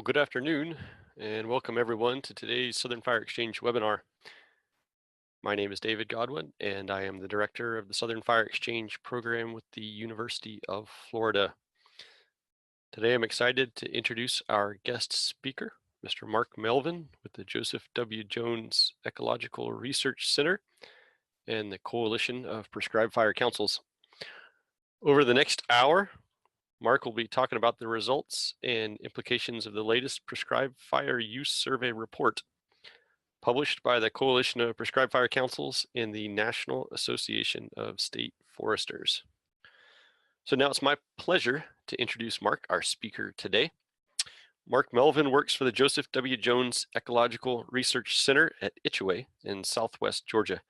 Well, good afternoon and welcome everyone to today's Southern Fire Exchange webinar. My name is David Godwin and I am the director of the Southern Fire Exchange program with the University of Florida. Today I'm excited to introduce our guest speaker, Mr. Mark Melvin with the Joseph W. Jones Ecological Research Center and the Coalition of Prescribed Fire Councils. Over the next hour, Mark will be talking about the results and implications of the latest Prescribed Fire Use Survey report, published by the Coalition of Prescribed Fire Councils and the National Association of State Foresters. So now it's my pleasure to introduce Mark, our speaker today. Mark Melvin works for the Joseph W. Jones Ecological Research Center at Ichaway in Southwest Georgia.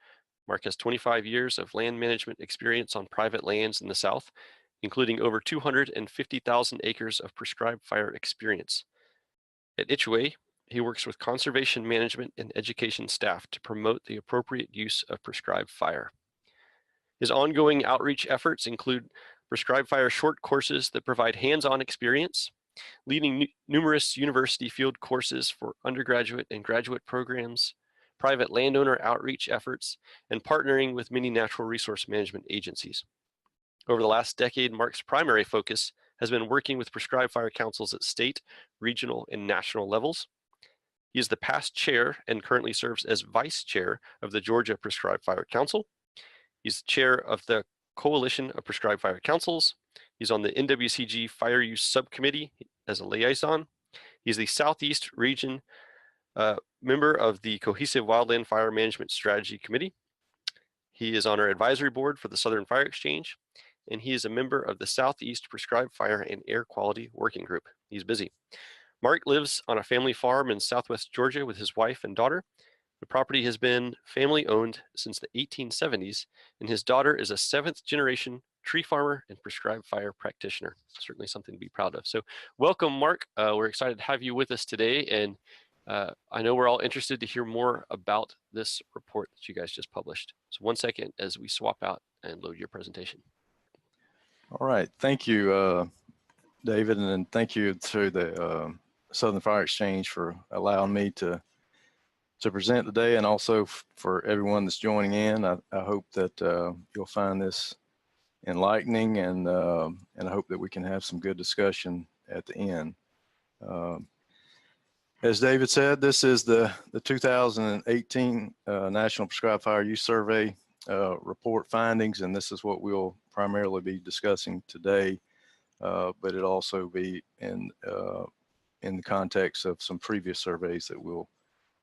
Mark has 25 years of land management experience on private lands in the South, including over 250,000 acres of prescribed fire experience. At Ichaway, he works with conservation management and education staff to promote the appropriate use of prescribed fire. His ongoing outreach efforts include prescribed fire short courses that provide hands-on experience, leading numerous university field courses for undergraduate and graduate programs, private landowner outreach efforts, and partnering with many natural resource management agencies. Over the last decade, Mark's primary focus has been working with prescribed fire councils at state, regional, and national levels. He is the past chair and currently serves as vice chair of the Georgia Prescribed Fire Council. He's chair of the Coalition of Prescribed Fire Councils. He's on the NWCG Fire Use Subcommittee as a liaison. He's the Southeast Region member of the Cohesive Wildland Fire Management Strategy Committee. He is on our advisory board for the Southern Fire Exchange, and he is a member of the Southeast Prescribed Fire and Air Quality Working Group. He's busy. Mark lives on a family farm in Southwest Georgia with his wife and daughter. The property has been family owned since the 1870s, and his daughter is a 7th generation tree farmer and prescribed fire practitioner. Certainly something to be proud of. So welcome, Mark. We're excited to have you with us today, and I know we're all interested to hear more about this report that you guys just published. So one second as we swap out and load your presentation. All right, thank you, David, and thank you to the Southern Fire Exchange for allowing me to present today, and also for everyone that's joining in. I hope that you'll find this enlightening, and I hope that we can have some good discussion at the end. As David said, this is the 2018 National Prescribed Fire Use Survey report findings, and this is what we'll primarily be discussing today, but it'll also be in the context of some previous surveys that we'll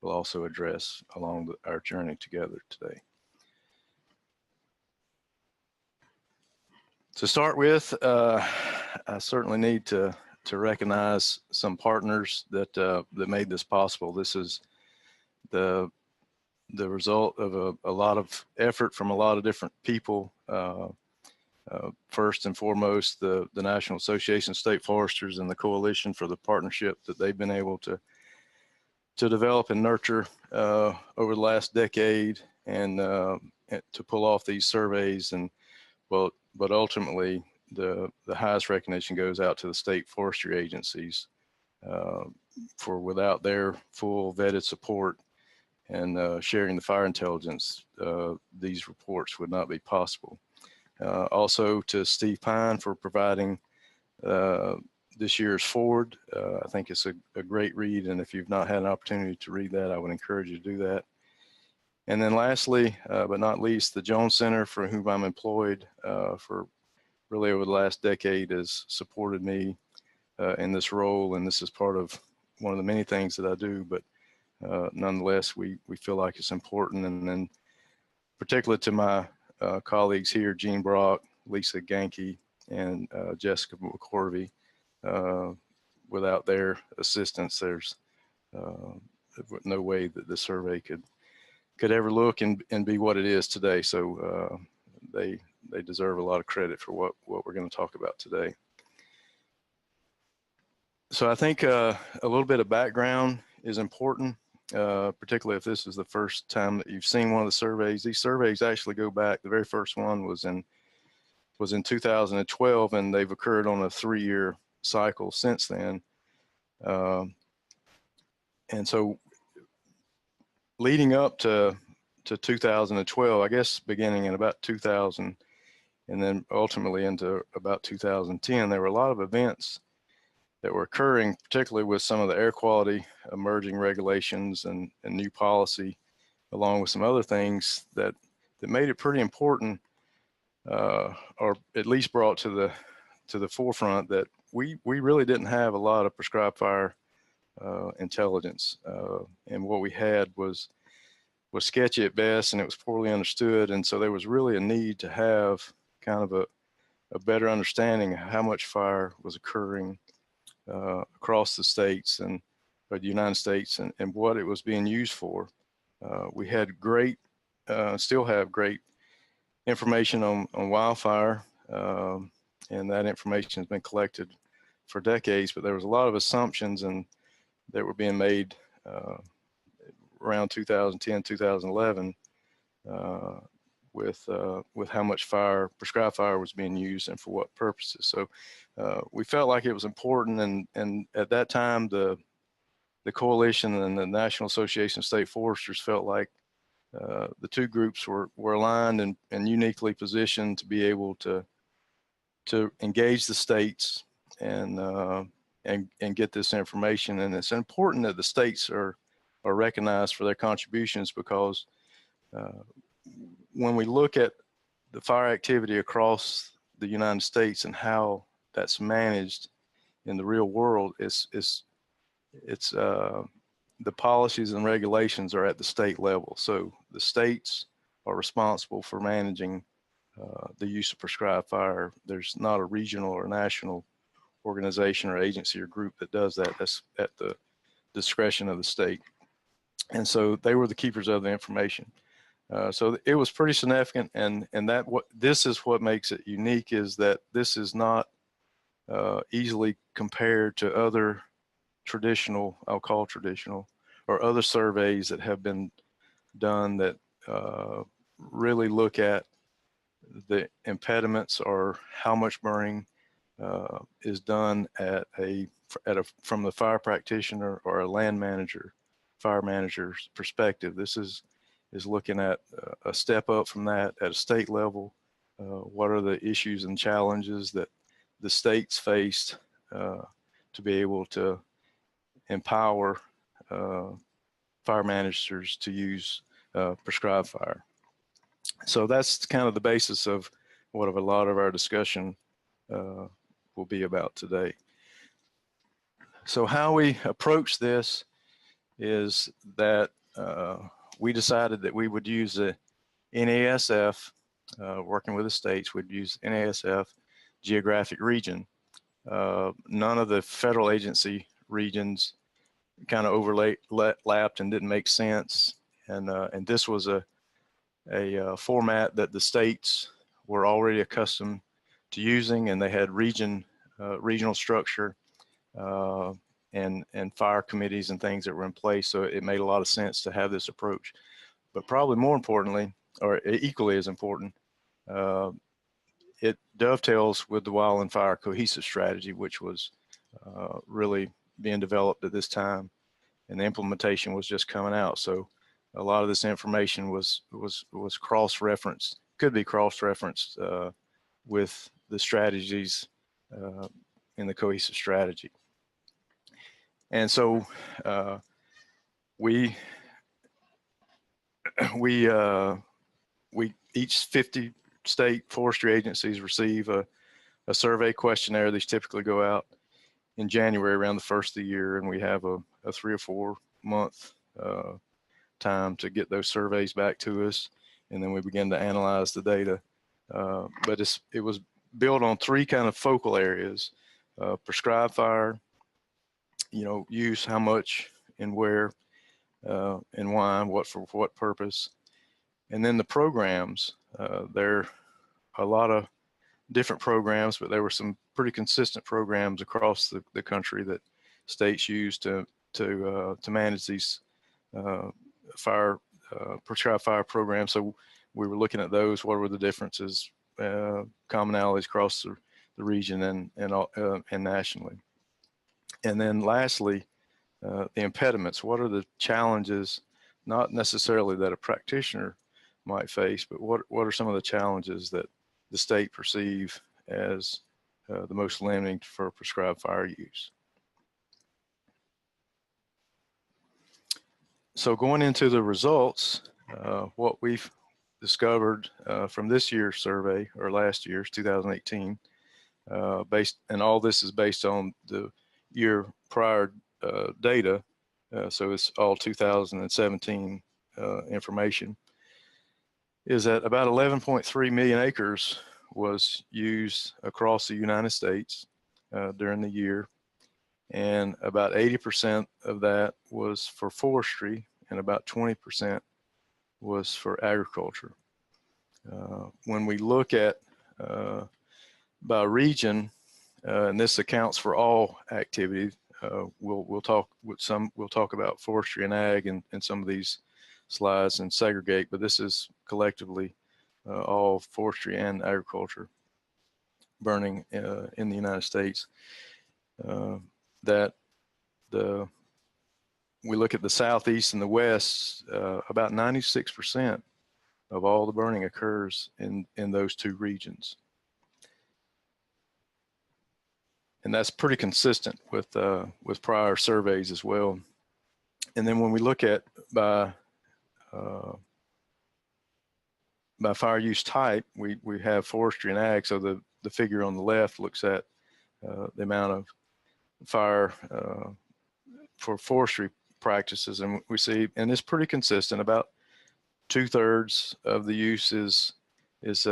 also address along our journey together today. To start with, I certainly need to recognize some partners that made this possible. This is the result of a lot of effort from a lot of different people. First and foremost, the National Association of State Foresters and the Coalition for the partnership that they've been able to develop and nurture over the last decade, and to pull off these surveys. And but ultimately, the highest recognition goes out to the state forestry agencies, for without their full vetted support and sharing the fire intelligence, these reports would not be possible. Also to Steve Pine for providing this year's forward. I think it's a great read, and if you've not had an opportunity to read that, I would encourage you to do that. And then lastly, but not least, the Jones Center, for whom I'm employed for really over the last decade, has supported me in this role, and this is part of one of the many things that I do, but nonetheless, we feel like it's important. And then particularly to my colleagues here, Gene Brock, Lisa Ganke, and Jessica McCorvey, without their assistance, there's no way that the survey could ever look and be what it is today. So they deserve a lot of credit for what we're going to talk about today. So I think a little bit of background is important, particularly if this is the first time that you've seen one of the surveys. These surveys actually go back. The very first one was in 2012, and they've occurred on a 3-year cycle since then. And so leading up to 2012, I guess beginning in about 2000, and then ultimately into about 2010, there were a lot of events that were occurring, particularly with some of the air quality emerging regulations and new policy, along with some other things that made it pretty important, or at least brought to the forefront that we really didn't have a lot of prescribed fire intelligence, and what we had was sketchy at best, and it was poorly understood. And so there was really a need to have kind of a better understanding of how much fire was occurring across the states or the United States, and what it was being used for. We had great, still have great information on wildfire, and that information has been collected for decades, but there was a lot of assumptions that were being made around 2010, 2011, with how much prescribed fire was being used and for what purposes. So we felt like it was important, and at that time, the coalition and the National Association of State Foresters felt like the two groups were aligned and uniquely positioned to be able to engage the states and get this information. And it's important that the states are recognized for their contributions, because when we look at the fire activity across the United States and how that's managed in the real world, it's the policies and regulations are at the state level. So the states are responsible for managing the use of prescribed fire. There's not a regional or national organization or agency or group that does that. That's at the discretion of the state. And so they were the keepers of the information. So it was pretty significant, and this is what makes it unique, is that this is not easily compared to other traditional, I'll call traditional, or other surveys that have been done that really look at the impediments or how much burning is done from the fire practitioner or a land manager, fire manager's perspective. This is looking at a step up from that at a state level. What are the issues and challenges that the states faced to be able to empower fire managers to use prescribed fire? So that's kind of the basis of what a lot of our discussion will be about today. So how we approach this is that we decided that we would use the NASF, working with the states, we'd use NASF geographic region. None of the federal agency regions kind of overlapped and didn't make sense. And this was a format that the states were already accustomed to using, and they had regional structure and fire committees and things that were in place. So it made a lot of sense to have this approach. But probably more importantly, or equally as important, it dovetails with the Wildland Fire Cohesive Strategy, which was really being developed at this time, and the implementation was just coming out. So a lot of this information was cross-referenced, could be cross-referenced with the strategies in the cohesive strategy. And so we each 50 state forestry agencies receive a survey questionnaire. These typically go out in January around the first of the year, and we have a 3 or 4 month time to get those surveys back to us, and then we begin to analyze the data. But it was built on 3 kind of focal areas: prescribed fire, use, how much and where, and why, for what purpose. And then the programs, there are a lot of different programs, but there were some pretty consistent programs across the country that states use to manage these prescribed fire programs. So we were looking at those. What were the differences, commonalities across the region and nationally? And then lastly, the impediments. What are the challenges, not necessarily that a practitioner might face, but what are some of the challenges that the state perceive as the most limiting for prescribed fire use? So going into the results, what we've discovered from this year's survey, or last year's 2018, and all this is based on the year prior data, so it's all 2017 information, is that about 11.3 million acres was used across the United States during the year, and about 80% of that was for forestry, and about 20% was for agriculture. When we look at by region, and this accounts for all activity, we'll talk about forestry and ag in some of these slides and segregate, but this is collectively all forestry and agriculture burning in the United States. That we look at the Southeast and the West, about 96% of all the burning occurs in those two regions. And that's pretty consistent with prior surveys as well. And then when we look at by fire use type, we have forestry and ag. So the figure on the left looks at the amount of fire for forestry practices, and we see, and it's pretty consistent. About 2/3 of the use is in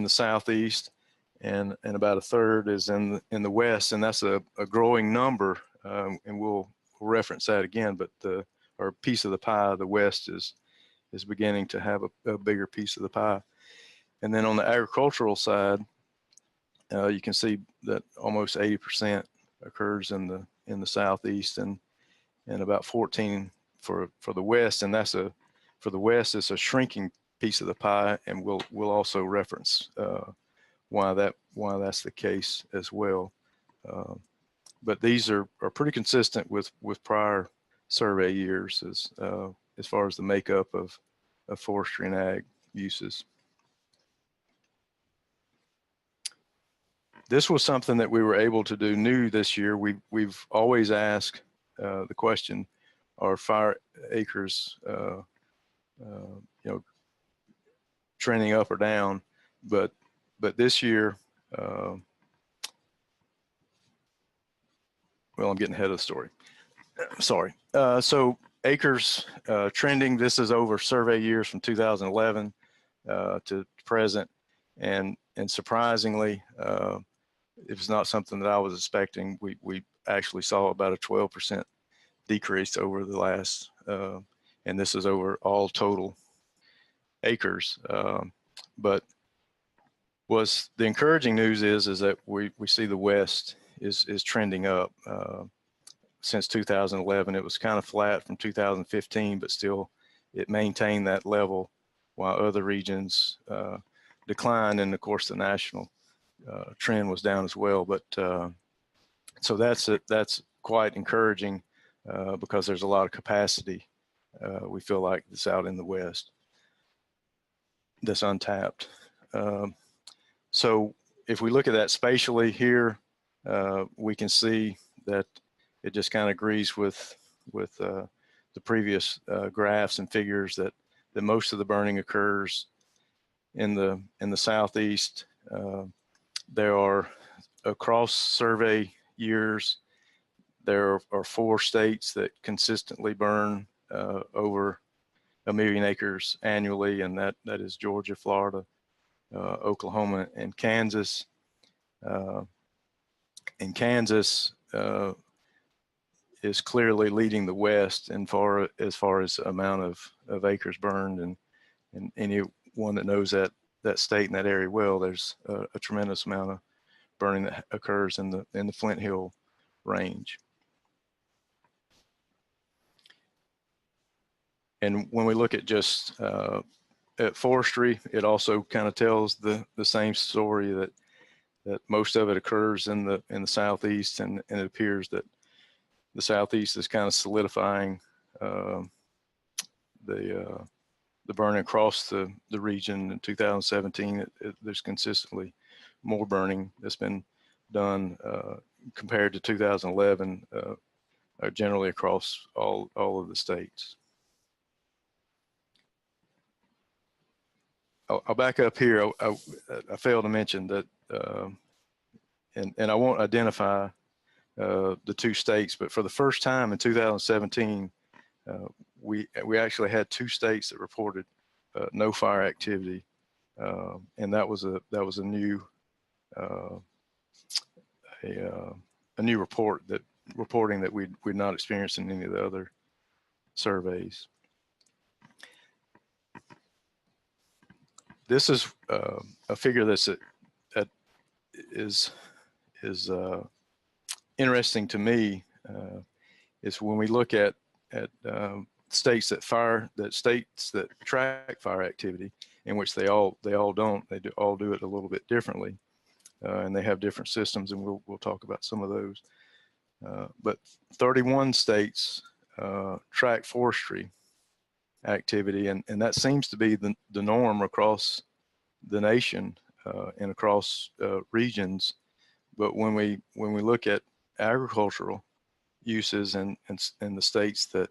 the Southeast, and about 1/3 is in the West, and that's a growing number, and we'll reference that again. But our piece of the pie, the West, is beginning to have a bigger piece of the pie. And then on the agricultural side, you can see that almost 80% occurs in the Southeast, and about 14 for the West, and for the West, it's a shrinking piece of the pie, and we'll also reference why that's the case as well. But these are pretty consistent with prior survey years as far as the makeup of forestry and ag uses. This was something that we were able to do new this year. We've always asked the question, are fire acres trending up or down? But this year, well, I'm getting ahead of the story. Sorry. So acres trending, this is over survey years from 2011 to present, and surprisingly, it was not something that I was expecting. We actually saw about a 12% decrease over the last, and this is over all total acres. But was the encouraging news is that we see the West is trending up. Since 2011, it was kind of flat from 2015, but still it maintained that level while other regions declined, and of course the national trend was down as well. But so that's quite encouraging because there's a lot of capacity we feel like that's out in the West that's untapped. So if we look at that spatially here, we can see that it just kind of agrees with the previous graphs and figures that most of the burning occurs in the Southeast. There are, across survey years, there are 4 states that consistently burn over 1 million acres annually, and that is Georgia, Florida, Oklahoma, and Kansas. And Kansas is clearly leading the West as far as amount of acres burned, and anyone that knows that state and that area well, there's a tremendous amount of burning that occurs in the Flint Hill range. And when we look at just at forestry, it also kind of tells the same story, that most of it occurs in the Southeast, and it appears that the Southeast is kind of solidifying the burning across the region. In 2017, there's consistently more burning that's been done compared to 2011, generally across all of the states. I'll back up here. I failed to mention that, and I won't identify the two states, but for the first time in 2017, we actually had two states that reported no fire activity, and that was a new a new reporting that we'd not experienced in any of the other surveys. This is a figure that is interesting to me. Is when we look at states that track fire activity, in which they all don't. They all do it a little bit differently, and they have different systems, and we'll talk about some of those. But 31 states track forestry activity, and that seems to be the norm across the nation and across regions. But when we look at agricultural uses and the states that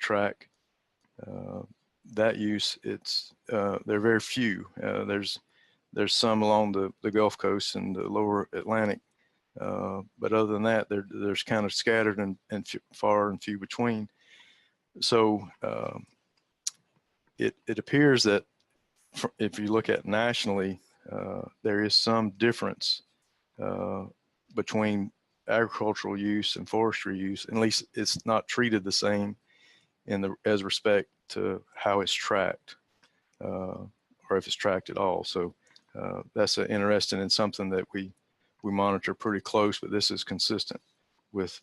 track that use, they're very few. There's some along the Gulf Coast and the lower Atlantic, but other than that, there's kind of scattered and far and few between. So it appears that if you look at nationally, there is some difference between agricultural use and forestry use. At least it's not treated the same as respect to how it's tracked, or if it's tracked at all. So that's interesting and something that we monitor pretty close, but this is consistent with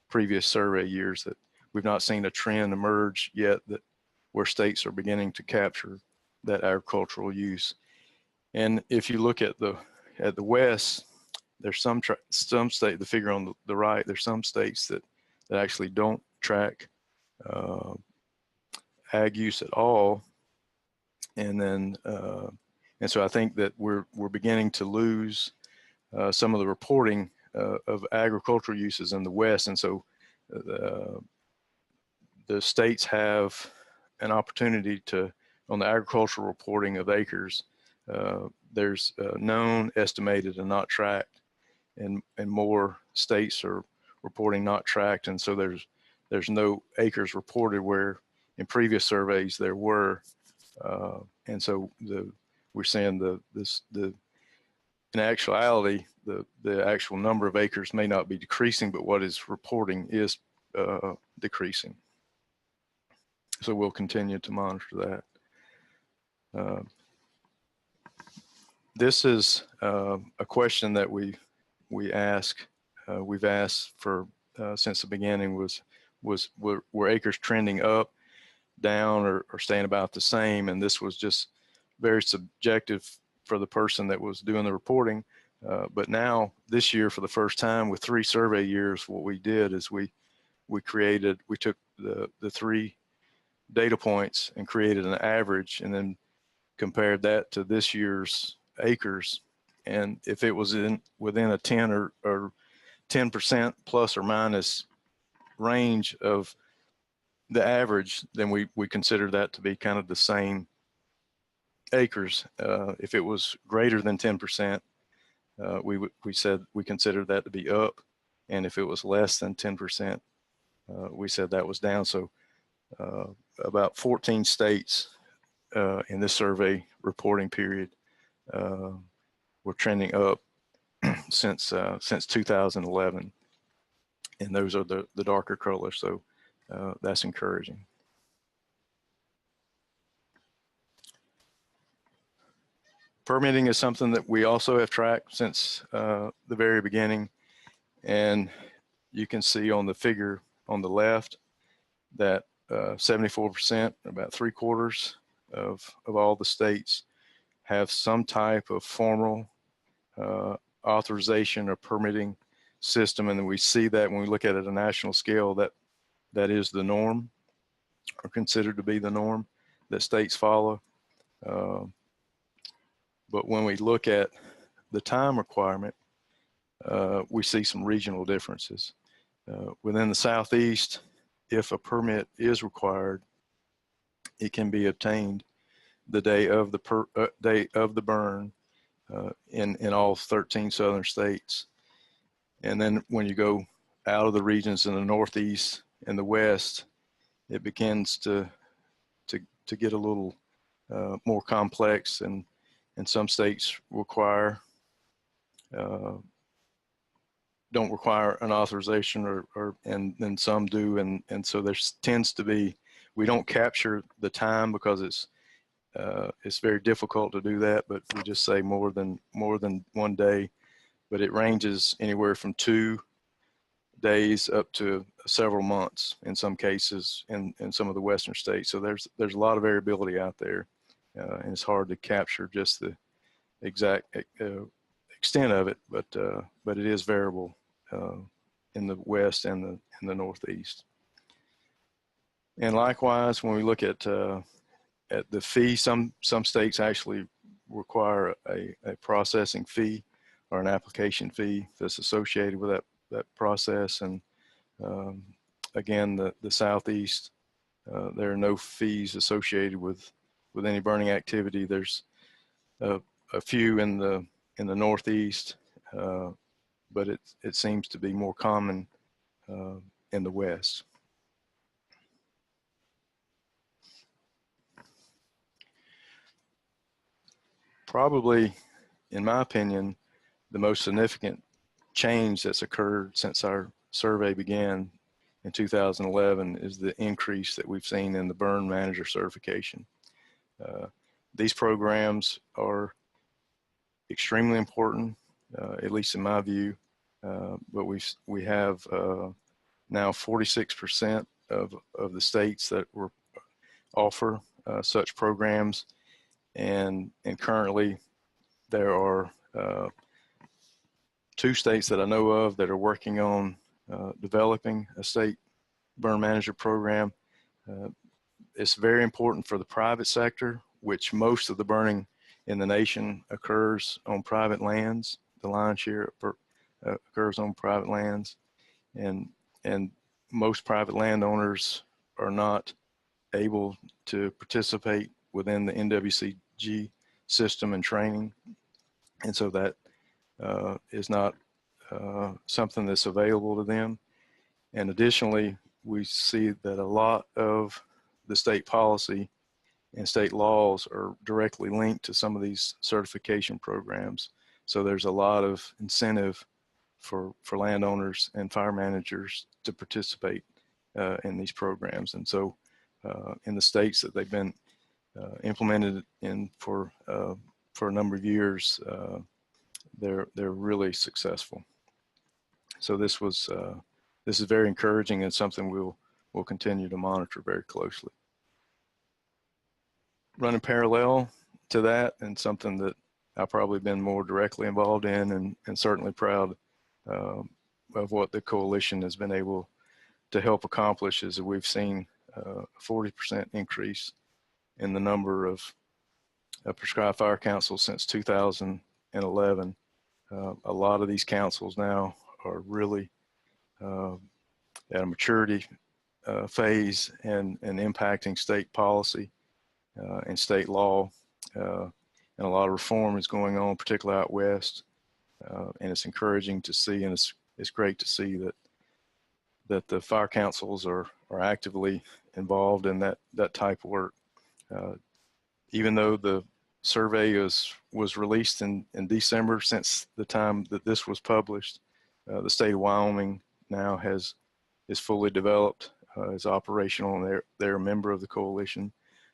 previous survey years, that we've not seen a trend emerge yet where states are beginning to capture that agricultural use. And if you look at the West, there's some state, the figure on the right, there's some states that actually don't track ag use at all. And then and so I think that we're beginning to lose some of the reporting of agricultural uses in the West. And so the states have an opportunity to, on the agricultural reporting of acres, there's known, estimated, and not tracked, and more states are reporting not tracked. And so there's no acres reported where in previous surveys there were. And so we're saying in actuality, the actual number of acres may not be decreasing, but what is reporting is decreasing. So we'll continue to monitor that. This is a question that we ask. We've asked for since the beginning, were acres trending up, down, or staying about the same? And this was just very subjective for the person that was doing the reporting. But now this year, for the first time with 3 survey years, what we did is we took the 3 data points and created an average, and then compared that to this year's acres. And if it was within a 10 or 10% plus or minus range of the average, then we consider that to be kind of the same acres. If it was greater than 10%, we said we considered that to be up, and if it was less than 10%, we said that was down. So about 14 states in this survey reporting period were trending up since 2011, and those are the darker colors. So that's encouraging. Permitting is something that we also have tracked since the very beginning, and you can see on the figure on the left that 74%, about 3/4 of all the states, have some type of formal authorization or permitting system, and we see that when we look at it at a national scale, that is the norm, or considered to be the norm that states follow. But when we look at the time requirement, we see some regional differences. Within the Southeast, if a permit is required, it can be obtained the day of the burn in all 13 southern states. And then when you go out of the regions in the Northeast and the West, it begins to get a little more complex, and some states don't require an authorization, and some do, and so there tends to be, we don't capture the time because it's very difficult to do that, but we just say more than 1 day, but it ranges anywhere from 2 days up to several months in some cases in some of the western states. So there's a lot of variability out there, and it's hard to capture just the exact extent of it, but it is variable in the West and the Northeast. And likewise, when we look at the fee, some states actually require a processing fee or an application fee that's associated with that process. And again, the Southeast, there are no fees associated with any burning activity. There's a few in the Northeast, but it seems to be more common in the West. Probably, in my opinion, the most significant change that's occurred since our survey began in 2011 is the increase that we've seen in the burn manager certification. These programs are extremely important, at least in my view, but we have now 46% of the states that offer such programs, and currently there are 2 states that I know of that are working on developing a state burn manager program. It's very important for the private sector, which most of the burning in the nation occurs on private lands. The lion's share occurs on private lands, and most private landowners are not able to participate within the NWCG system and training, and so that is not something that's available to them. And additionally, we see that a lot of the state policy and state laws are directly linked to some of these certification programs. So there's a lot of incentive for landowners and fire managers to participate in these programs. And so in the states that they've been implemented in for a number of years, they're really successful. So this is very encouraging, and something we'll continue to monitor very closely. Running parallel to that, and something that I've probably been more directly involved in, and certainly proud of what the coalition has been able to help accomplish, is that we've seen a 40% increase in the number of prescribed fire councils since 2011. A lot of these councils now are really at a maturity phase and impacting state policy and state law, and a lot of reform is going on, particularly out west, and it's encouraging to see, and it's great to see that the fire councils are actively involved in that type of work. Even though the survey was released in December, since the time that this was published, the state of Wyoming now is fully developed, is operational, and they're a member of the coalition.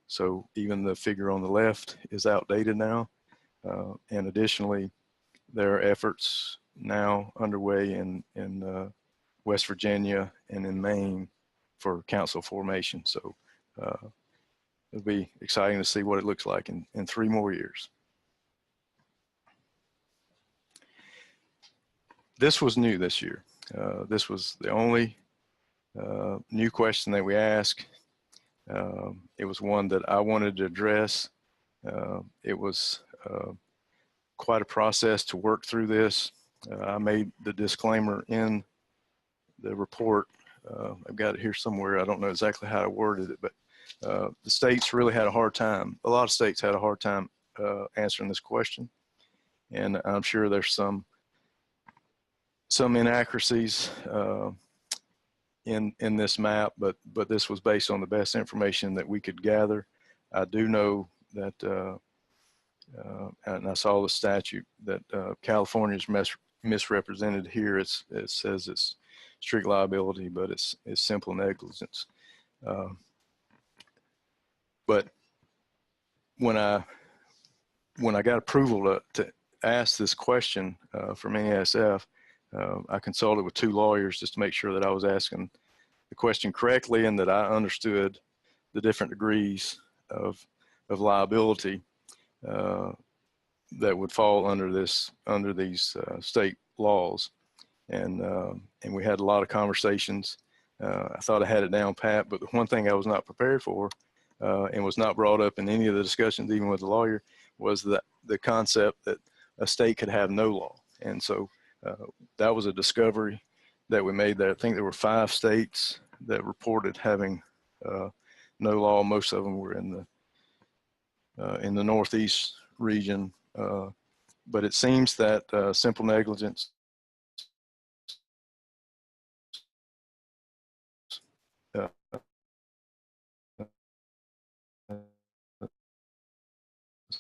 So even the figure on the left is outdated now. And additionally, there are efforts now underway in West Virginia and in Maine for council formation. So it'll be exciting to see what it looks like in 3 more years. this was new this year. This was the only new question that we asked. It was one that I wanted to address. It was quite a process to work through this. I made the disclaimer in the report. I've got it here somewhere. I don't know exactly how I worded it, but the states really had a hard time. A lot of states had a hard time answering this question. And I'm sure there's some inaccuracies in this map, but this was based on the best information that we could gather. I do know that, and I saw the statute that California's misrepresented here. It says it's strict liability, but it's simple negligence. But when I got approval to ask this question from NASF, I consulted with 2 lawyers just to make sure that I was asking the question correctly and that I understood the different degrees of liability that would fall under these state laws. And we had a lot of conversations. I thought I had it down pat, but the one thing I was not prepared for and was not brought up in any of the discussions, even with the lawyer, was that the concept that a state could have no law. And so that was a discovery that we made there. I think there were 5 states that reported having no law. Most of them were in the Northeast region. But it seems that simple negligence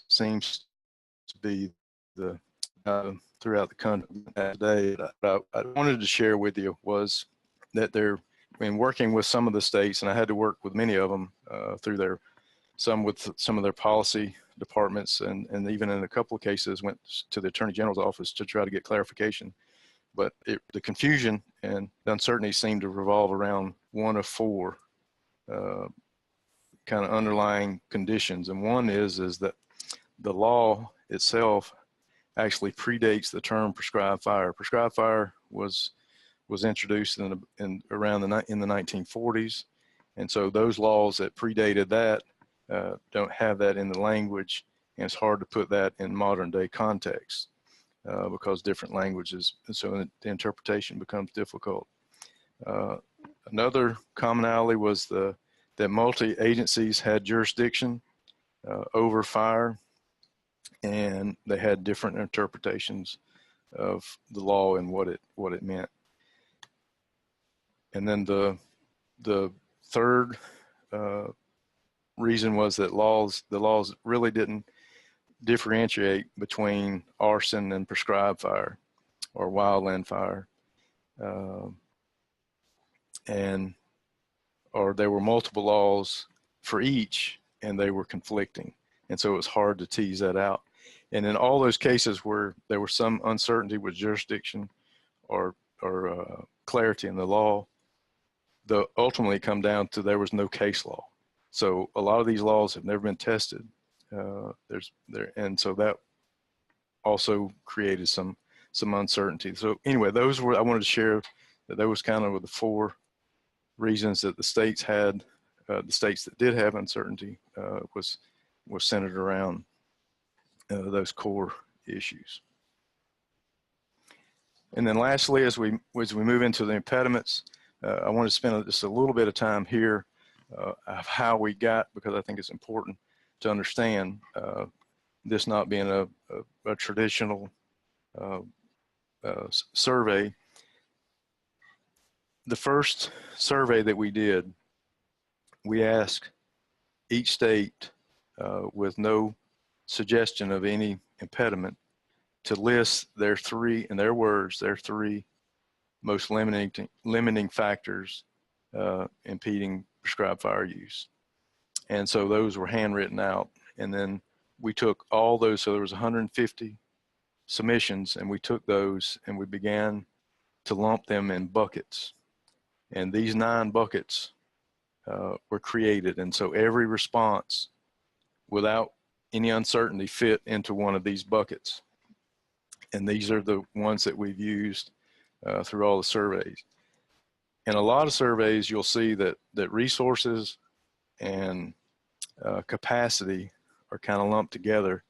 seems to be the throughout the country today. What I wanted to share with you was that in working with some of the states, and I had to work with many of them through some of their policy departments, and even in a couple of cases went to the Attorney General's office to try to get clarification. But the confusion and the uncertainty seemed to revolve around one of 4 kind of underlying conditions. And one is that the law itself actually predates the term prescribed fire. Prescribed fire was introduced in around in the 1940s, and so those laws that predated that don't have that in the language, and it's hard to put that in modern day context because different languages, and so the interpretation becomes difficult. Another commonality was that multi-agencies had jurisdiction over fire, and they had different interpretations of the law and what it meant. And then the third reason was that the laws really didn't differentiate between arson and prescribed fire or wildland fire, or there were multiple laws for each, and they were conflicting, and so it was hard to tease that out. And in all those cases where there was some uncertainty with jurisdiction or clarity in the law, ultimately come down to there was no case law. So a lot of these laws have never been tested. And so that also created some uncertainty. So anyway, I wanted to share that those kind of were the 4 reasons that the states had, the states that did have uncertainty was centered around those core issues. And then lastly, as we move into the impediments, I want to spend just a little bit of time here of how we got, because I think it's important to understand this not being a traditional survey. The first survey that we did, we asked each state with no suggestion of any impediment to list their 3, in their words, their 3 most limiting factors impeding prescribed fire use. And so those were handwritten out, and then we took all those, so there was 150 submissions, and we took those and we began to lump them in buckets. And these 9 buckets were created, and so every response without any uncertainty fit into one of these buckets. And these are the ones that we've used through all the surveys. In a lot of surveys, you'll see that resources and capacity are kind of lumped together.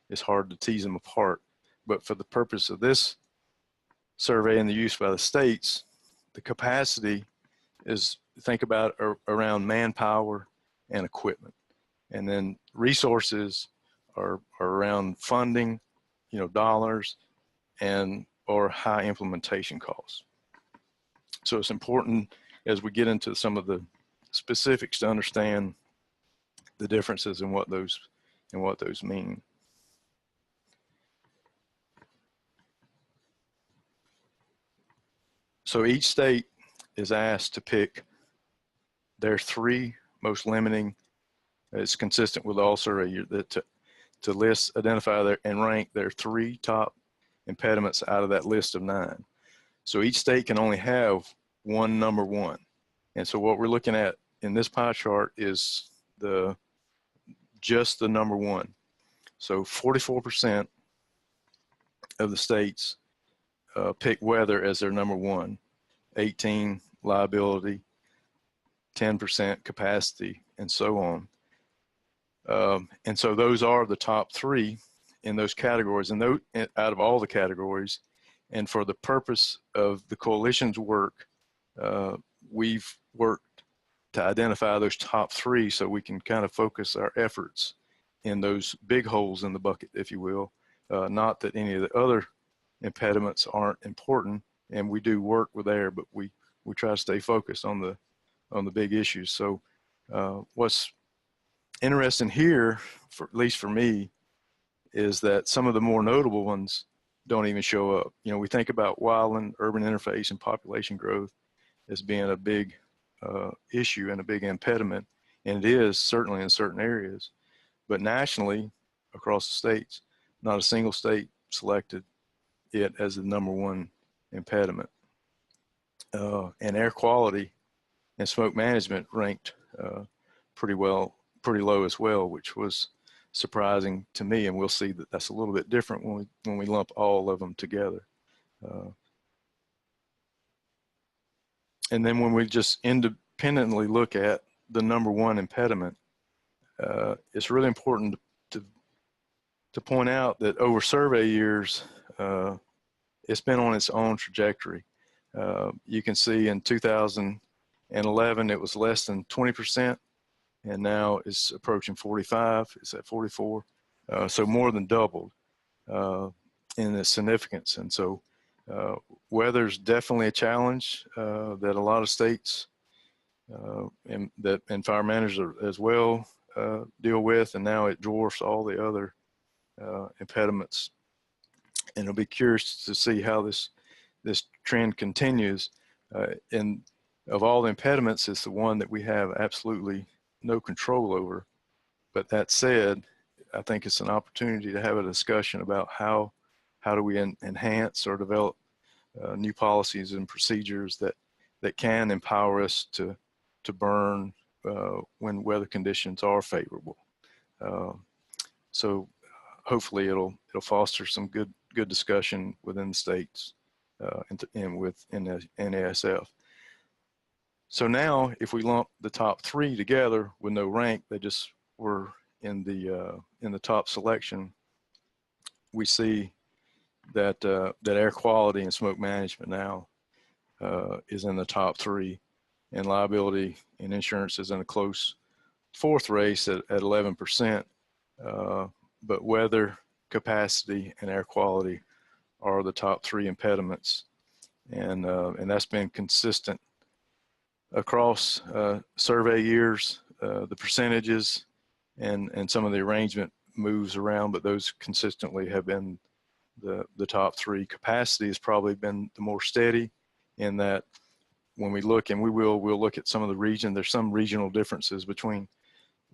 It's hard to tease them apart. But for the purpose of this survey and the use by the states, the capacity is, think about around manpower and equipment. And then resources are around funding, dollars, and or high implementation costs. So it's important as we get into some of the specifics to understand the differences in what those mean. So each state is asked to pick their 3 most limiting. It's consistent with all survey that to list, identify and rank their 3 top impediments out of that list of 9. So each state can only have one number 1. And so what we're looking at in this pie chart is just the number 1. So 44% of the states pick weather as their number 1, 18 liability, 10% capacity, and so on. And so those are the top 3 in those categories, and those out of all the categories. And for the purpose of the coalition's work, we've worked to identify those top 3 so we can kind of focus our efforts in those big holes in the bucket, if you will. Not that any of the other impediments aren't important, and we do work with there, but we try to stay focused on the big issues. So what's interesting here, at least for me, is that some of the more notable ones don't even show up. We think about wildland, urban interface, and population growth as being a big issue and a big impediment, and it is certainly in certain areas. But nationally, across the states, not a single state selected it as the number 1 impediment. And air quality and smoke management ranked pretty low as well, which was surprising to me. And we'll see that that's a little bit different when we lump all of them together. And then when we just independently look at the number 1 impediment, it's really important to point out that over survey years, it's been on its own trajectory. You can see in 2011, it was less than 20%, and now it's approaching 45, it's at 44. So more than doubled in its significance. And so weather's definitely a challenge that a lot of states and fire managers as well deal with, and now it dwarfs all the other impediments. And I'll be curious to see how this trend continues. And of all the impediments, it's the one that we have absolutely no control over. But that said, I think it's an opportunity to have a discussion about how do we enhance or develop new policies and procedures that can empower us to burn when weather conditions are favorable. So hopefully it'll foster some good discussion within the states and with NASF. So now, if we lump the top 3 together with no rank, they just were in the top selection. We see that air quality and smoke management now is in the top 3, and liability and insurance is in a close 4th race at 11%. But weather, capacity, and air quality are the top 3 impediments, and that's been consistent across survey years. The percentages and some of the arrangement moves around, but those consistently have been the top 3. Capacity has probably been the more steady, in that when we look, and we'll look at some of the region, there's some regional differences between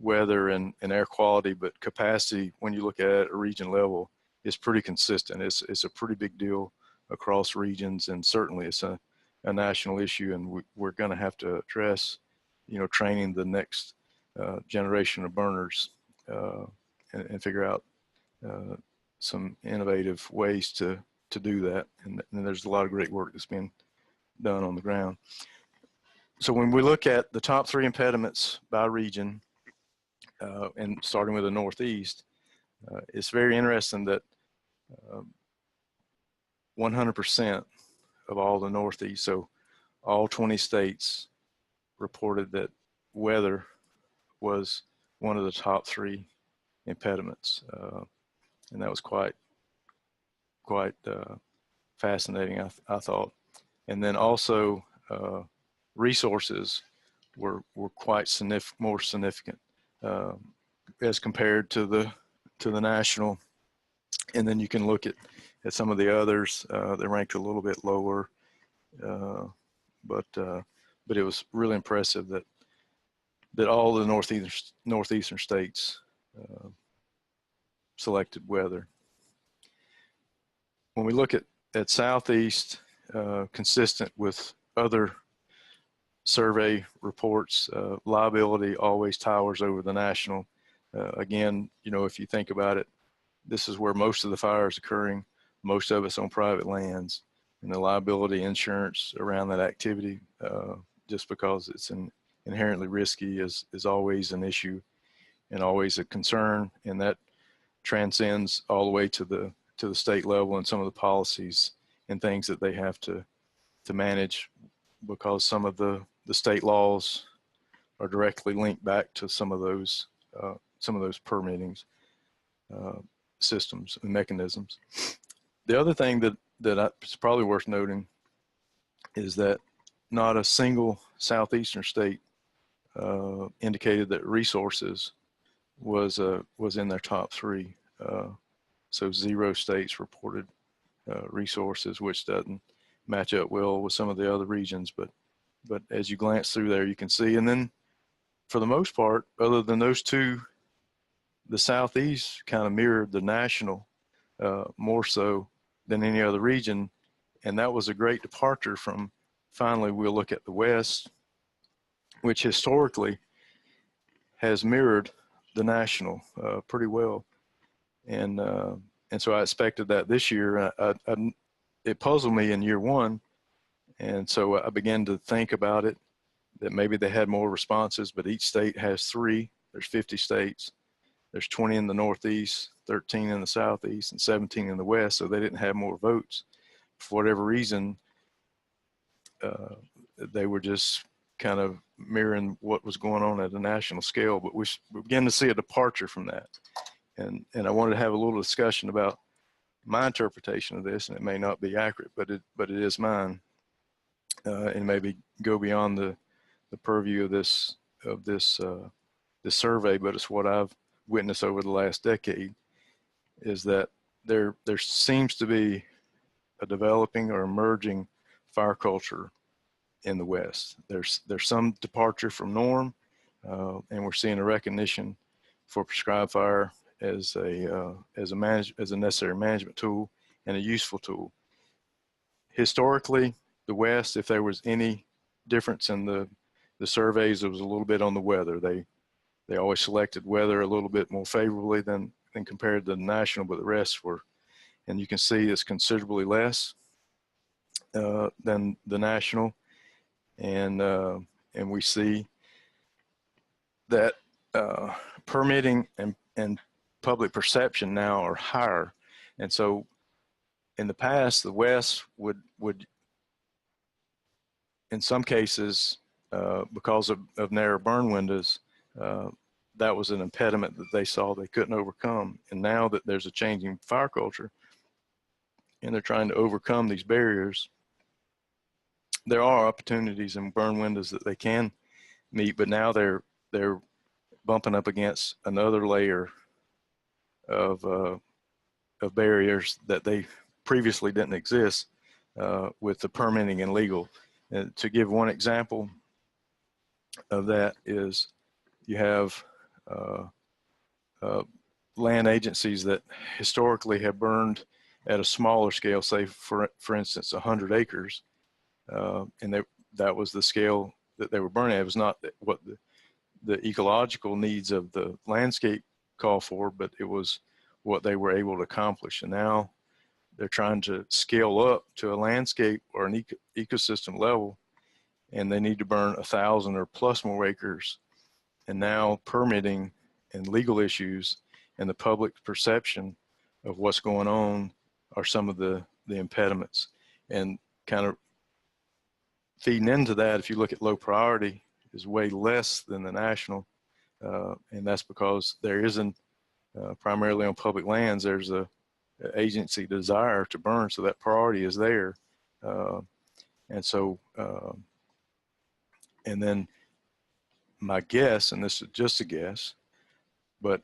weather and air quality, but capacity, when you look at it at a region level, is pretty consistent. It's a pretty big deal across regions, and certainly it's a national issue, and we're going to have to address, training the next generation of burners and figure out some innovative ways to to do that. And there's a lot of great work that's been done on the ground. So when we look at the top 3 impediments by region, and starting with the Northeast, it's very interesting that 100% of all the Northeast, so all 20 states, reported that weather was one of the top 3 impediments, and that was quite fascinating, I thought. And then also resources were quite more significant as compared to the national. And then you can look at some of the others. They're ranked a little bit lower, but it was really impressive that all the northeastern states selected weather. When we look at Southeast, consistent with other survey reports, liability always towers over the national. Again, you know, if you think about it, this is where most of the fires occurring, most of it's on private lands, and the liability insurance around that activity, just because it's inherently risky, is always an issue and always a concern, and that transcends all the way to the state level and some of the policies and things that they have to manage, because some of the state laws are directly linked back to some of those permitting systems and mechanisms. The other thing that is probably worth noting is that not a single southeastern state indicated that resources was in their top 3. So 0 states reported resources, which doesn't match up well with some of the other regions. But as you glance through there, you can see. And then for the most part, other than those 2, the Southeast kind of mirrored the national more so than any other region. And that was a great departure from, finally, we'll look at the West, which historically has mirrored the national pretty well. And so I expected that this year. It puzzled me in year 1. And so I began to think about it, that maybe they had more responses, but each state has 3. There's 50 states. There's 20 in the Northeast, 13 in the Southeast, and 17 in the West. So they didn't have more votes. For whatever reason, they were just kind of mirroring what was going on at a national scale. But we began to see a departure from that. And I wanted to have a little discussion about my interpretation of this, and it may not be accurate, but it is mine, and maybe go beyond the purview of this survey, but it's what I've witnessed over the last decade, is that there seems to be a developing or emerging fire culture in the West. There's some departure from norm, and we're seeing a recognition for prescribed fire as a necessary management tool and a useful tool. Historically, the West, if there was any difference in the surveys, it was a little bit on the weather. They always selected weather a little bit more favorably than compared to the national, but the rest were, and you can see it's considerably less than the national, and we see that permitting and public perception now are higher. And so in the past, the West would in some cases, because of narrow burn windows, that was an impediment that they saw they couldn't overcome. And now that there's a changing fire culture and they're trying to overcome these barriers, there are opportunities in burn windows that they can meet, but now they're bumping up against another layer of barriers that they previously didn't exist with the permitting and legal. And to give one example of that is you have land agencies that historically have burned at a smaller scale, say for instance 100 acres, and that was the scale that they were burning at. It was not what the ecological needs of the landscape call for, but it was what they were able to accomplish. And now they're trying to scale up to a landscape or an ecosystem level, and they need to burn 1,000 or plus more acres. And now permitting and legal issues and the public perception of what's going on are some of the impediments. And kind of feeding into that, if you look at low priority, is way less than the national. And that's because there isn't, primarily on public lands, there's a agency desire to burn, so that priority is there. And so, and then my guess, and this is just a guess, but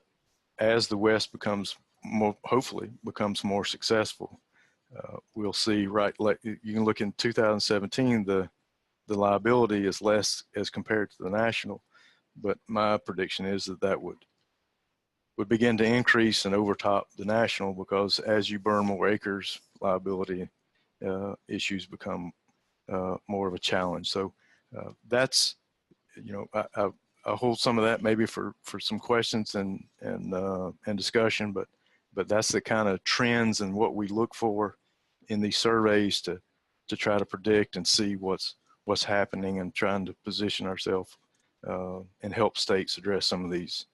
as the West becomes more, hopefully becomes more successful, we'll see, right, like you can look in 2017, the liability is less as compared to the national, but my prediction is that would begin to increase and overtop the national, because as you burn more acres, liability issues become more of a challenge. So that's, you know, I'll hold some of that maybe for some questions and discussion, but that's the kind of trends and what we look for in these surveys to try to predict and see what's happening, and trying to position ourselves and help states address some of these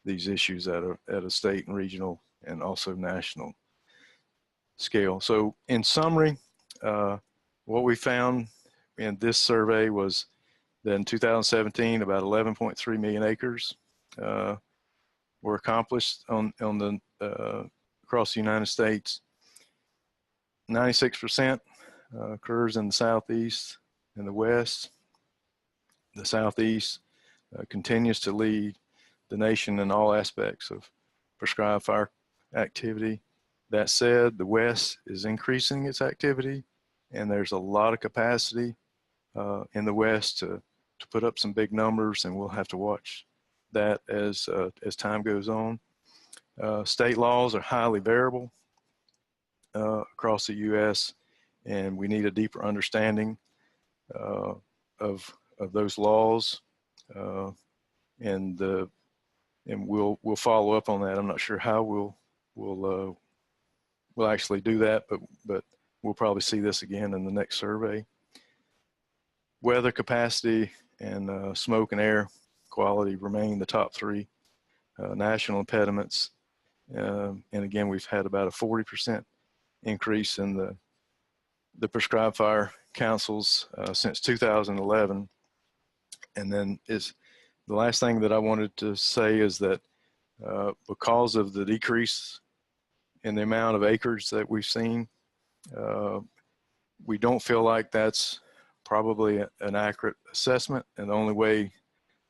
issues at a state and regional and also national scale. So in summary, what we found in this survey was that in 2017, about 11.3 million acres were accomplished on the across the United States. 96% occurs in the Southeast and the West. The Southeast continues to lead the nation in all aspects of prescribed fire activity. That said, the West is increasing its activity, and there's a lot of capacity in the West to put up some big numbers, and we'll have to watch that as time goes on. State laws are highly variable across the U.S., and we need a deeper understanding of those laws, and we'll follow up on that. I'm not sure how we'll actually do that, but we'll probably see this again in the next survey. Weather capacity and smoke and air quality remain the top three national impediments. And again, we've had about a 40% increase in the prescribed fire councils since 2011. And then the last thing that I wanted to say is that because of the decrease in the amount of acres that we've seen, we don't feel like that's probably an accurate assessment. And the only way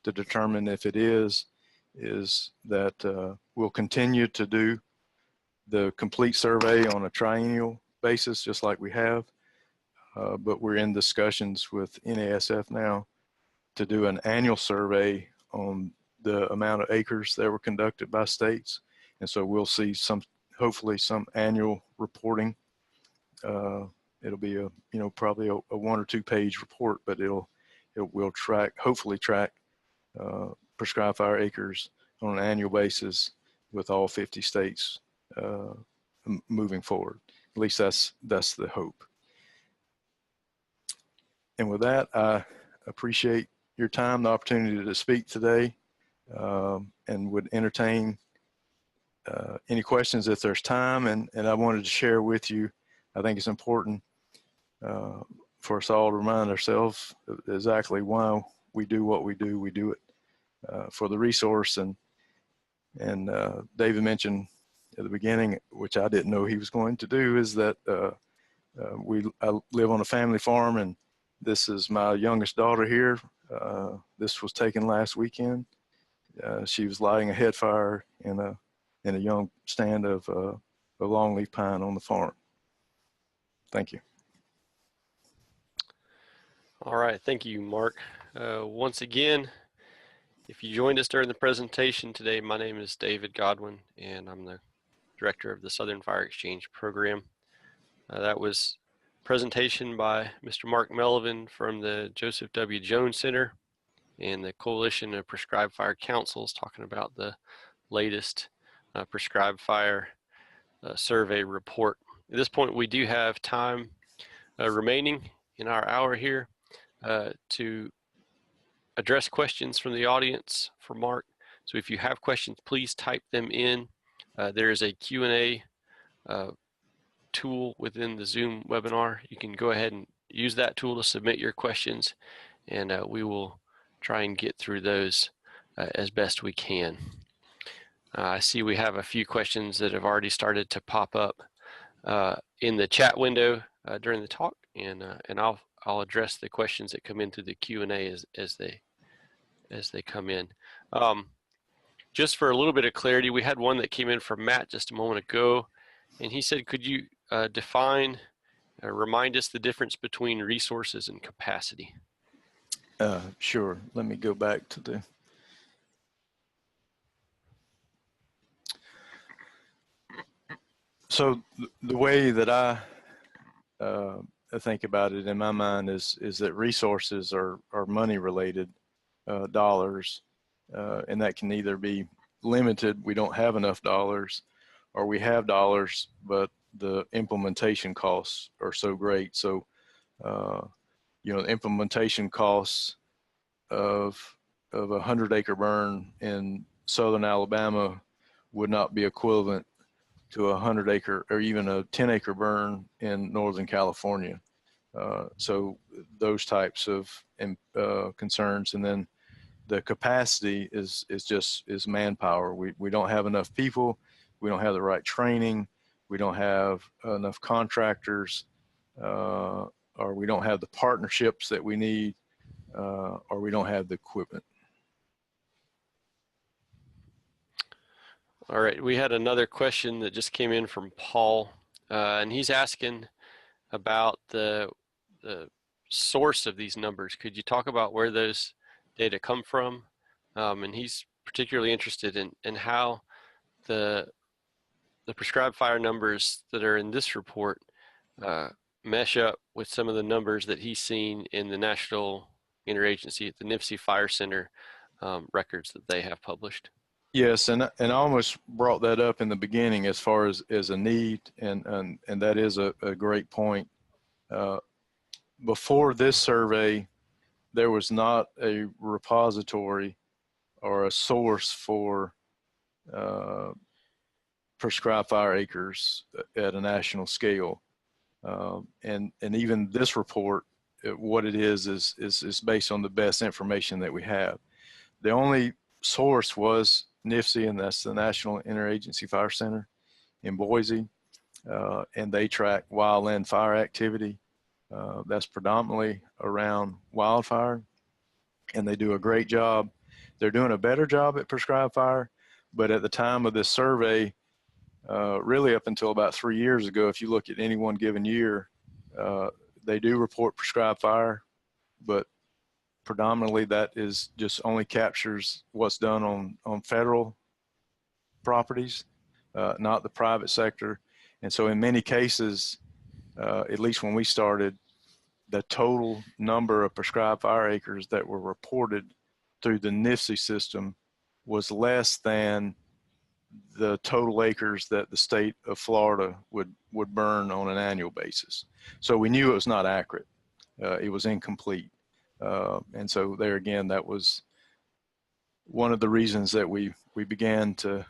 to determine if it is that we'll continue to do the complete survey on a triennial basis, just like we have. But we're in discussions with NASF now to do an annual survey on the amount of acres that were conducted by states. And so we'll see hopefully some annual reporting. It'll be probably a 1 or 2 page report, but it will hopefully track prescribed fire acres on an annual basis with all 50 states moving forward. At least that's the hope. And with that, I appreciate your time, the opportunity to speak today, and would entertain any questions if there's time. And I wanted to share with you, I think it's important for us all to remind ourselves exactly why we do what we do. We do it for the resource. And David mentioned at the beginning, which I didn't know he was going to do, is that I live on a family farm, and this is my youngest daughter here. This was taken last weekend. She was lighting a head fire in a young stand of a longleaf pine on the farm. Thank you. All right, thank you, Mark. Once again, if you joined us during the presentation today, my name is David Godwin, and I'm the director of the Southern Fire Exchange program. That was a presentation by Mr. Mark Melvin from the Joseph W. Jones Center and the Coalition of Prescribed Fire Councils, talking about the latest prescribed fire survey report At this point, we do have time remaining in our hour here to address questions from the audience for Mark. So if you have questions, please type them in. There is a Q&A tool within the Zoom webinar. You can go ahead and use that tool to submit your questions, and we will try and get through those as best we can. I see we have a few questions that have already started to pop up in the chat window during the talk, and I'll address the questions that come in through the Q&A as they come in. Just for a little bit of clarity, we had one that came in from Matt just a moment ago, and he said, could you remind us the difference between resources and capacity? Sure. Let me go back to the. So the way that I think about it in my mind is that resources are money related dollars, and that can either be limited, we don't have enough dollars, or we have dollars, but the implementation costs are so great. So, the implementation costs of a 100-acre burn in southern Alabama would not be equivalent to a 100-acre or even a 10-acre burn in Northern California. So those types of concerns. And then the capacity is manpower. We don't have enough people. We don't have the right training. We don't have enough contractors, or we don't have the partnerships that we need, or we don't have the equipment. All right, we had another question that just came in from Paul, and he's asking about the source of these numbers. Could you talk about where those data come from? And he's particularly interested in how the prescribed fire numbers that are in this report mesh up with some of the numbers that he's seen in the National Interagency at the NIFC Fire Center records that they have published. Yes, and I almost brought that up in the beginning as far as a need, and that is a great point. Before this survey, there was not a repository or a source for prescribed fire acres at a national scale, and even this report, what it is based on the best information that we have. The only source was NIFC, and that's the National Interagency Fire Center in Boise, and they track wildland fire activity. That's predominantly around wildfire, and they do a great job. They're doing a better job at prescribed fire, but at the time of this survey, really up until about 3 years ago, if you look at any one given year, they do report prescribed fire, but predominantly that is just only captures what's done on federal properties, not the private sector. And so in many cases, at least when we started, the total number of prescribed fire acres that were reported through the NIFC system was less than the total acres that the state of Florida would burn on an annual basis. So we knew it was not accurate. It was incomplete. And so there again, that was one of the reasons that we began to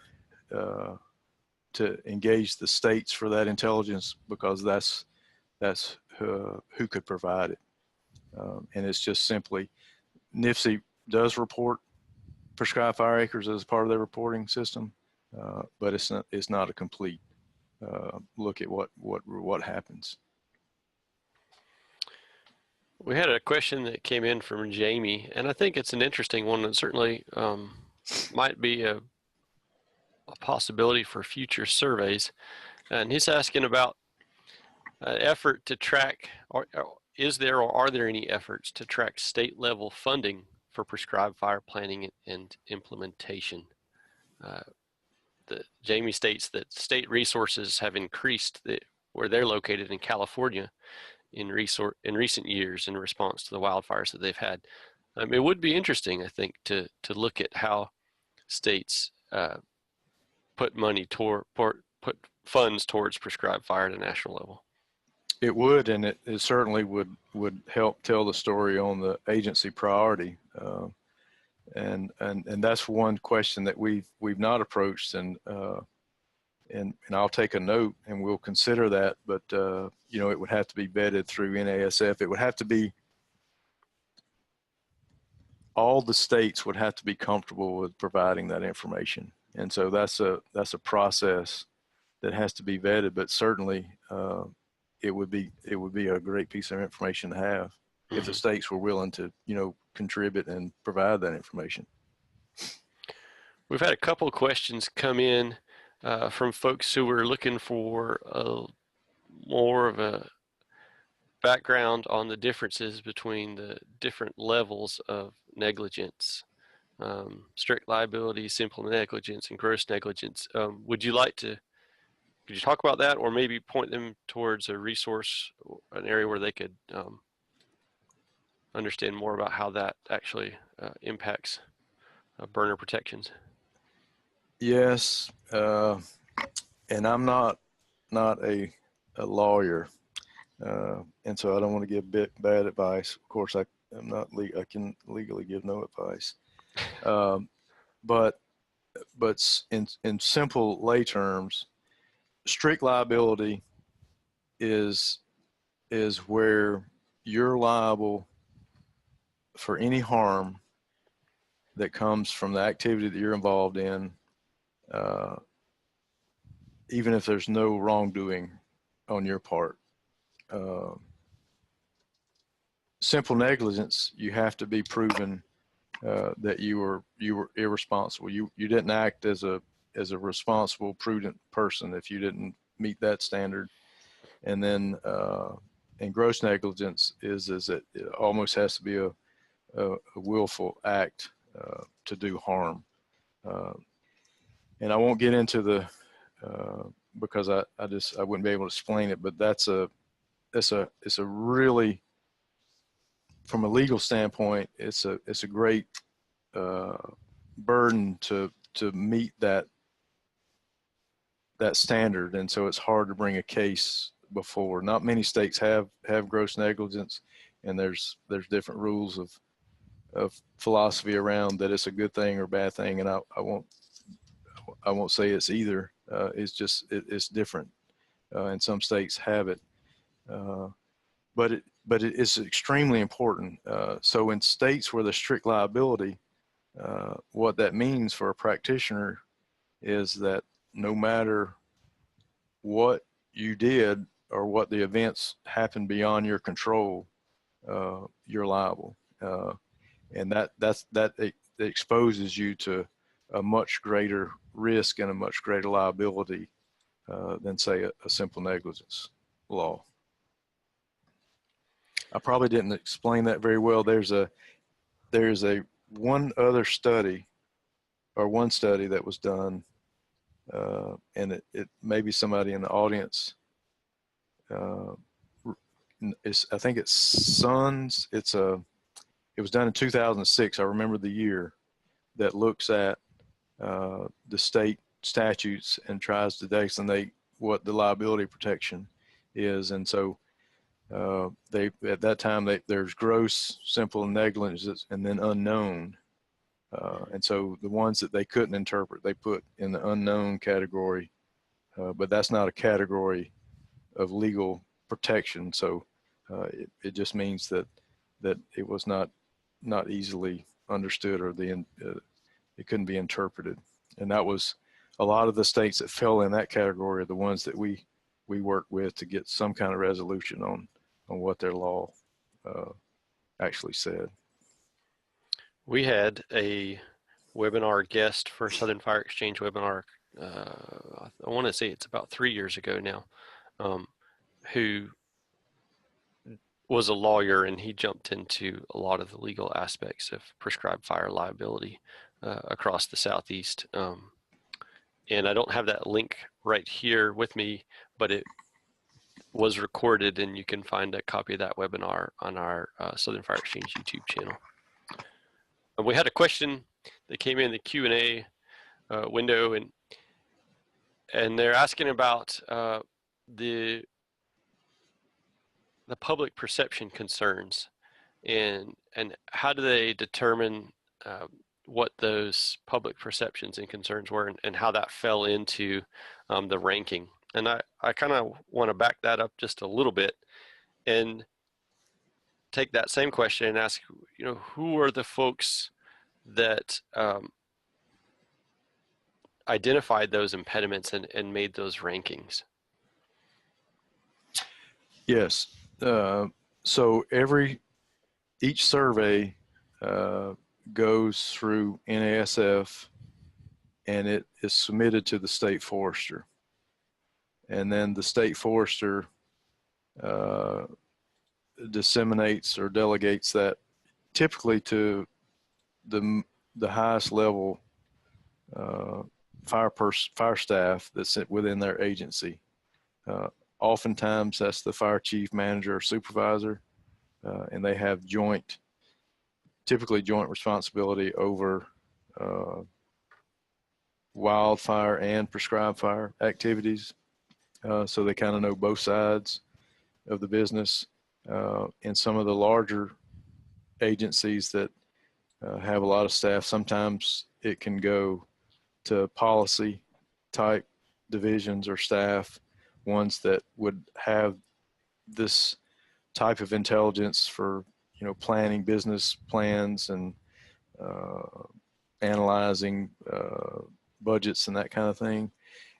engage the states for that intelligence, because that's who could provide it. And it's just simply, NIFC does report prescribed fire acres as part of their reporting system, but it's not a complete look at what happens. We had a question that came in from Jamie, and I think it's an interesting one, and certainly might be a possibility for future surveys. And he's asking about effort to track, or are there any efforts to track state level funding for prescribed fire planning and implementation? Jamie states that state resources have increased where they're located in California in recent years in response to the wildfires that they've had. It would be interesting, I think, to look at how states put money put funds towards prescribed fire at a national level. It would, and it certainly would help tell the story on the agency priority. And that's one question that we've not approached, and I'll take a note and we'll consider that. But you know, it would have to be vetted through NASF. It would have to be, all the states would have to be comfortable with providing that information, and so that's a process that has to be vetted. But certainly, it would be a great piece of information to have if the states were willing to, you know, contribute and provide that information. We've had a couple of questions come in from folks who were looking for more of a background on the differences between the different levels of negligence, strict liability, simple negligence, and gross negligence. Could you talk about that, or maybe point them towards a resource, an area where they could understand more about how that actually impacts burner protections? Yes, and I'm not a lawyer, and so I don't want to give bad advice. Of course, I can legally give no advice, but in simple lay terms, strict liability is where you're liable for any harm that comes from the activity that you're involved in, even if there's no wrongdoing on your part. Simple negligence, you have to be proven that you were irresponsible. You didn't act as a responsible, prudent person if you didn't meet that standard. And then and gross negligence is it almost has to be a willful act to do harm. And I won't get into the because I wouldn't be able to explain it, but it's a really, from a legal standpoint, it's a great burden to meet that standard, and so it's hard to bring a case before. Not many states have gross negligence, and there's different rules of philosophy around that it's a good thing or bad thing, and I won't say it's either. It's just it's different, and some states have it, but it is extremely important. So in states where there's strict liability, what that means for a practitioner is that no matter what you did or what the events happened beyond your control, you're liable, and that exposes you to a much greater risk and a much greater liability than, say, a simple negligence law. I probably didn't explain that very well. There's one study that was done, and it maybe somebody in the audience, I think it's Sons. It was done in 2006. I remember the year, that looks at the state statutes and tries to designate what the liability protection is. And so at that time, there's gross, simple, negligence, and then unknown. And so the ones that they couldn't interpret, they put in the unknown category, but that's not a category of legal protection. So it just means that it was not easily understood, or it couldn't be interpreted. And that was a lot of the states that fell in that category are the ones that we worked with to get some kind of resolution on what their law actually said. We had a webinar guest for Southern Fire Exchange webinar. I want to say it's about 3 years ago now, who was a lawyer, and he jumped into a lot of the legal aspects of prescribed fire liability across the Southeast. And I don't have that link right here with me, but it was recorded, and you can find a copy of that webinar on our Southern Fire Exchange YouTube channel. We had a question that came in the Q&A window, and and they're asking about the public perception concerns, and how do they determine what those public perceptions and concerns were, and how that fell into the ranking. And I kind of want to back that up just a little bit and take that same question and ask, who are the folks that identified those impediments and made those rankings? Yes. So each survey goes through NASF, and it is submitted to the state forester. And then the state forester disseminates or delegates that typically to the highest level fire staff that's within their agency. Oftentimes that's the fire chief, manager, or supervisor, and they have typically joint responsibility over wildfire and prescribed fire activities. So they kind of know both sides of the business. And some of the larger agencies that have a lot of staff, sometimes it can go to policy type divisions or staff, ones that would have this type of intelligence for, planning business plans and analyzing budgets and that kind of thing.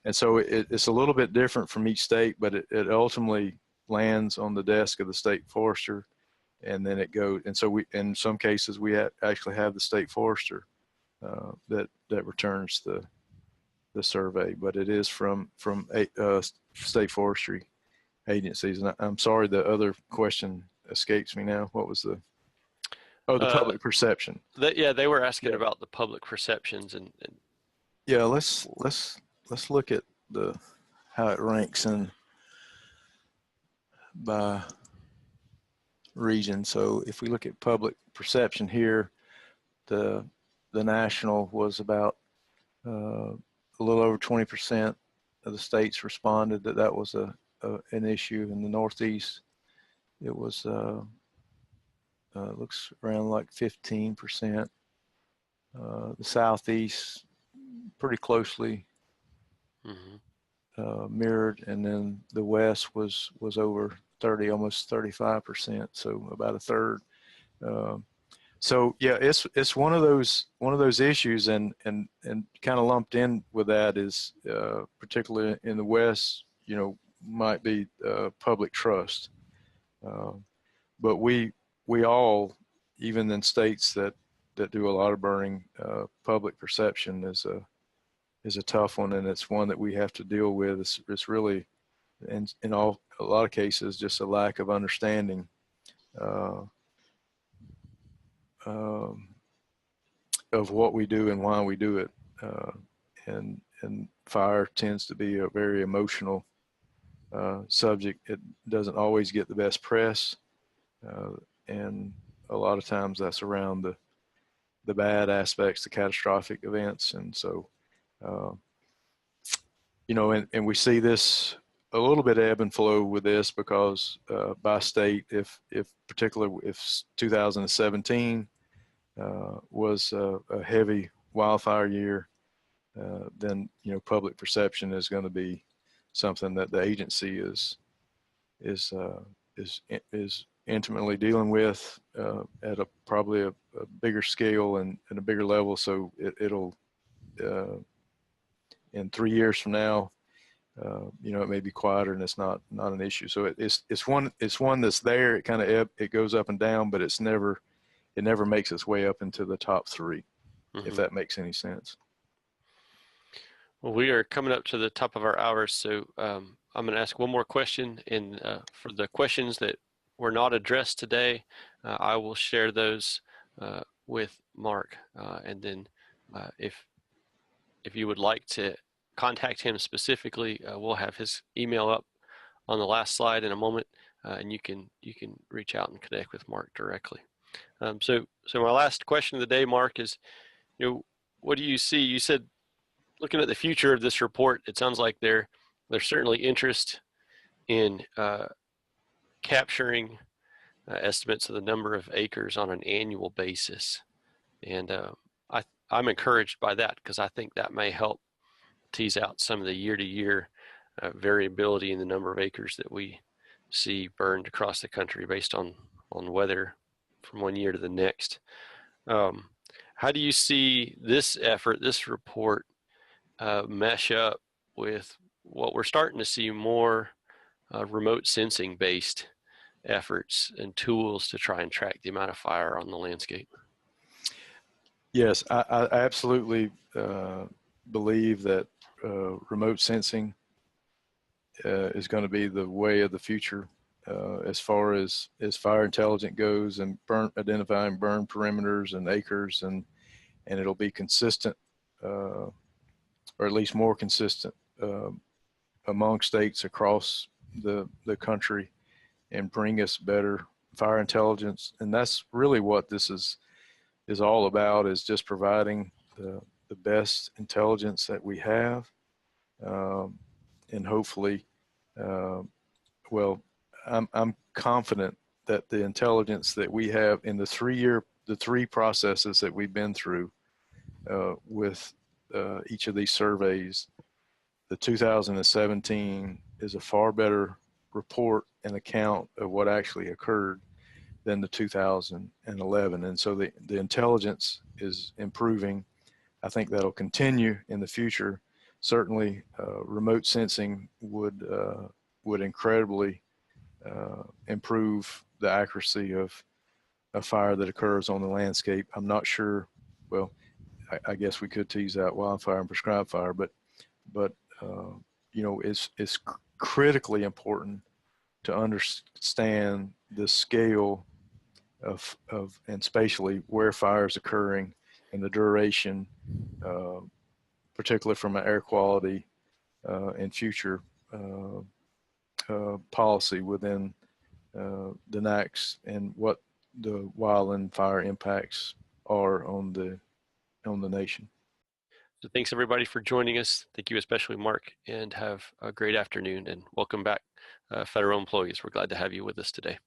And so it's a little bit different from each state, but it ultimately lands on the desk of the state forester, and then it goes. And so in some cases, we actually have the state forester that returns the survey, but it is from state forestry agencies. And I'm sorry, the other question escapes me now. What was the public perception? They were asking about the public perceptions and yeah, let's look at how it ranks by region. So if we look at public perception here, the national was about a little over 20% of the states responded that was an issue. In the Northeast, it was looks around like 15%. The Southeast pretty closely mirrored, and then the West was over 30, almost 35%, so about a third. So yeah, it's one of those issues, and kind of lumped in with that is particularly in the West, might be public trust. But we all, even in states that do a lot of burning, public perception is a tough one, and it's one that we have to deal with. It's really, in a lot of cases, just a lack of understanding of what we do and why we do it. And fire tends to be a very emotional subject. It doesn't always get the best press, and a lot of times that's around the bad aspects, the catastrophic events. And so, and we see this a little bit ebb and flow with this, because by state, if 2017 was a heavy wildfire year, then public perception is going to be something that the agency is intimately dealing with at probably a bigger scale and a bigger level. So it'll in 3 years from now, it may be quieter and it's not an issue. So it's one that's there. It kind of it goes up and down, but it never makes its way up into the top three, if that makes any sense. Well, we are coming up to the top of our hour, so I'm going to ask one more question. And for the questions that were not addressed today, I will share those with Mark. And then if you would like to contact him specifically, we'll have his email up on the last slide in a moment, and you can reach out and connect with Mark directly. So my last question of the day, Mark, is, what do you see? You said looking at the future of this report, it sounds like there's certainly interest in capturing estimates of the number of acres on an annual basis. And I'm encouraged by that because I think that may help tease out some of the year-to-year variability in the number of acres that we see burned across the country based on weather from one year to the next. How do you see this effort, this report, mesh up with what we're starting to see more remote sensing based efforts and tools to try and track the amount of fire on the landscape? Yes, I absolutely believe that remote sensing is going to be the way of the future as far as fire intelligence goes, and identifying burn perimeters and acres, and it'll be consistent, or at least more consistent among states across the country, and bring us better fire intelligence. And that's really what this is all about, is just providing the best intelligence that we have, and hopefully, well, I'm confident that the intelligence that we have in the three processes that we've been through with each of these surveys, the 2017 is a far better report and account of what actually occurred than the 2011. And so the intelligence is improving. I think that'll continue in the future. Certainly, remote sensing would incredibly improve the accuracy of a fire that occurs on the landscape. I'm not sure, well, I guess we could tease out wildfire and prescribed fire, but you know, it's critically important to understand the scale of and spatially where fire is occurring, and the duration, particularly from an air quality and future policy within the NACS, and what the wildland fire impacts are on the nation. So thanks everybody for joining us. Thank you especially Mark, and have a great afternoon, and welcome back federal employees. We're glad to have you with us today.